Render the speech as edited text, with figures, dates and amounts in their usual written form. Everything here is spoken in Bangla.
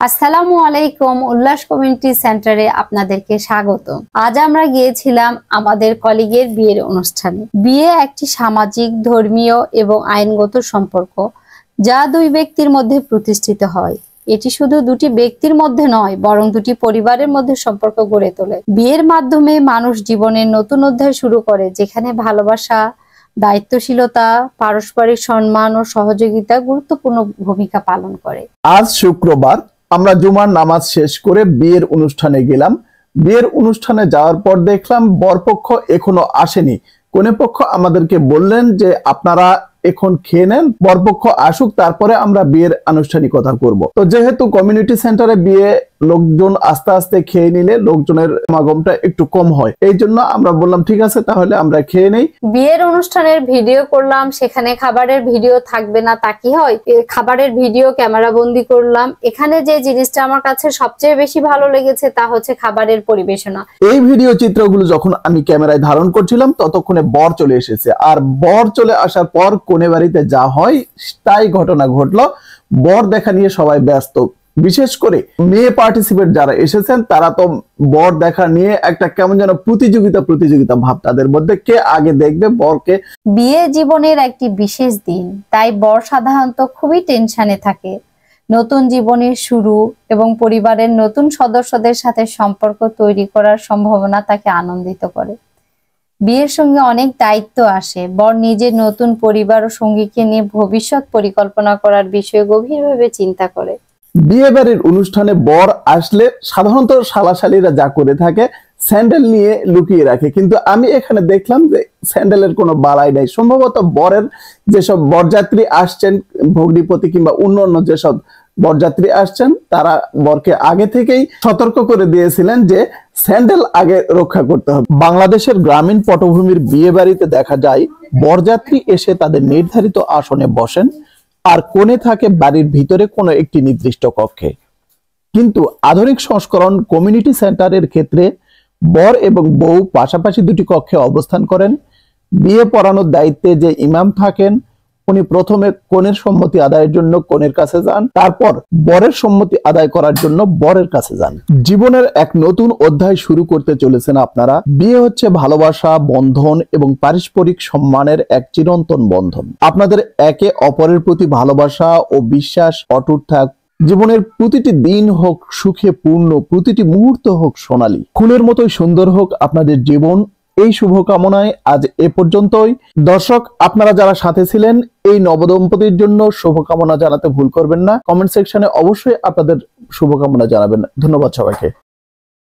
আসসালামু আলাইকুম। উল্লাস কমিউনিটি সেন্টারে আপনাদেরকে স্বাগত। আজ আমরা গিয়েছিলাম আমাদের কলিগের বিয়ের অনুষ্ঠানে। বিয়ে একটি সামাজিক, ধর্মীয় এবং আইনগত সম্পর্ক যা দুই ব্যক্তির মধ্যে প্রতিষ্ঠিত হয়। এটি শুধু দুটি ব্যক্তির মধ্যে নয়, বরং দুটি পরিবারের মধ্যে সম্পর্ক গড়ে তোলে। বিয়ের মাধ্যমে মানুষ জীবনের নতুন অধ্যায় শুরু করে, যেখানে ভালোবাসা, দায়িত্বশীলতা, পারস্পরিক সম্মান ও সহযোগিতা গুরুত্বপূর্ণ ভূমিকা পালন করে। আজ শুক্রবার আমরা জুমার নামাজ শেষ করে বিয়ের অনুষ্ঠানে গেলাম। বিয়ের অনুষ্ঠানে যাওয়ার পর দেখলাম বরপক্ষ এখনো আসেনি। কনেপক্ষ আমাদেরকে বললেন যে আপনারা এখন খেয়ে নেন, বরপক্ষ আসুক, তারপরে আমরা বিয়ের আনুষ্ঠানিকতা করব। তো যেহেতু কমিউনিটি সেন্টারে বিয়ে লোকজন আস্তে আস্তে খেয়ে নিলে লোকজনের সমাগমটা একটু কম হয়, এই জন্য আমরা বললাম ঠিক আছে তাহলে আমরা খেয়ে নেই। বিয়ের অনুষ্ঠানের ভিডিও করলাম, সেখানে খাবারের ভিডিও থাকবে না তা কি হয়? খাবারের ভিডিও ক্যামেরা বন্দি করলাম। এখানে যে জিনিসটা আমার কাছে সবচেয়ে বেশি ভালো লেগেছে তা হচ্ছে খাবারের পরিবেশনা। এই ভিডিও চিত্রগুলো যখন আমি ক্যামেরায় ধারণ করছিলাম ততক্ষণে বর চলে এসেছে, আর বর চলে আসার পর কনে বাড়িতে যা হয় তাই ঘটনা ঘটলো। বর দেখা নিয়ে সবাই ব্যস্ত, বিশেষ করে মেয়ে পার্টিসিপেট যারা এসেছেন তারা তো বর দেখা নিয়ে একটা কেমন যেন প্রতিযোগিতা ভাব তাদের মধ্যে, কে আগে দেখবে বরকে। বিয়ে জীবনের একটি বিশেষ দিন, তাই বর সাধারণত খুবই টেনশনে থাকে। নতুন জীবনের শুরু এবং পরিবারের নতুন সদস্যদের সাথে সম্পর্ক তৈরি করার সম্ভাবনা তাকে আনন্দিত করে। বিয়ের সঙ্গে অনেক দায়িত্ব আসে। বর নিজের নতুন পরিবার ও সঙ্গীকে নিয়ে ভবিষ্যৎ পরিকল্পনা করার বিষয়ে গভীরভাবে চিন্তা করে। বিয়ে বাড়ির অনুষ্ঠানে বর আসলে সাধারণত শালাশালীরা যা করে থাকে স্যান্ডেল নিয়ে লুকিয়ে রাখে, কিন্তু আমি এখানে দেখলাম যে স্যান্ডেলের কোনো বালাই নাই। সম্ভবত বরের যেসব বরযাত্রী আসছেন, ভগ্নিপতি কিংবা অন্যান্য যেসব বরযাত্রী আসছেন, তারা বরকে আগে থেকেই সতর্ক করে দিয়েছিলেন যে স্যান্ডেল আগে রক্ষা করতে হবে। বাংলাদেশের গ্রামীণ পটভূমির বিয়ে বাড়িতে দেখা যায় বরযাত্রী এসে তাদের নির্ধারিত আসনে বসেন, আর কোণে থাকে বাড়ির ভিতরে কোনো একটি নির্দিষ্ট কক্ষে। কিন্তু আধুনিক সংস্করণ কমিউনিটি সেন্টারের ক্ষেত্রে বর এবং বউ পাশাপাশি দুটি কক্ষে অবস্থান করেন। বিয়ে পড়ানোর দায়িত্বে যে ইমাম থাকেন উনি প্রথমে কনের সম্মতি আদায়ের জন্য কনের কাছে যান, তারপর বরের সম্মতি আদায় করার জন্য বরের কাছে যান। জীবনের এক নতুন অধ্যায় শুরু করতে চলেছেন আপনারা। বিয়ে হচ্ছে ভালোবাসা, বন্ধন এবং পারস্পরিক সম্মানের এক চিরন্তন বন্ধন। আপনাদের একে অপরের প্রতি ভালোবাসা ও বিশ্বাস অটুট থাক। জীবনের প্রতিটি দিন হোক সুখে পূর্ণ, প্রতিটি মুহূর্ত হোক সোনালী। ফুলের মতোই সুন্দর হোক আপনাদের জীবন। এই শুভকামনায় আজ এ পর্যন্তই। দর্শক, আপনারা যারা সাথে ছিলেন এই নবদম্পতির জন্য শুভকামনা জানাতে ভুল করবেন না। কমেন্ট সেকশনে অবশ্যই আপনাদের শুভকামনা জানাবেন। ধন্যবাদ সবাইকে।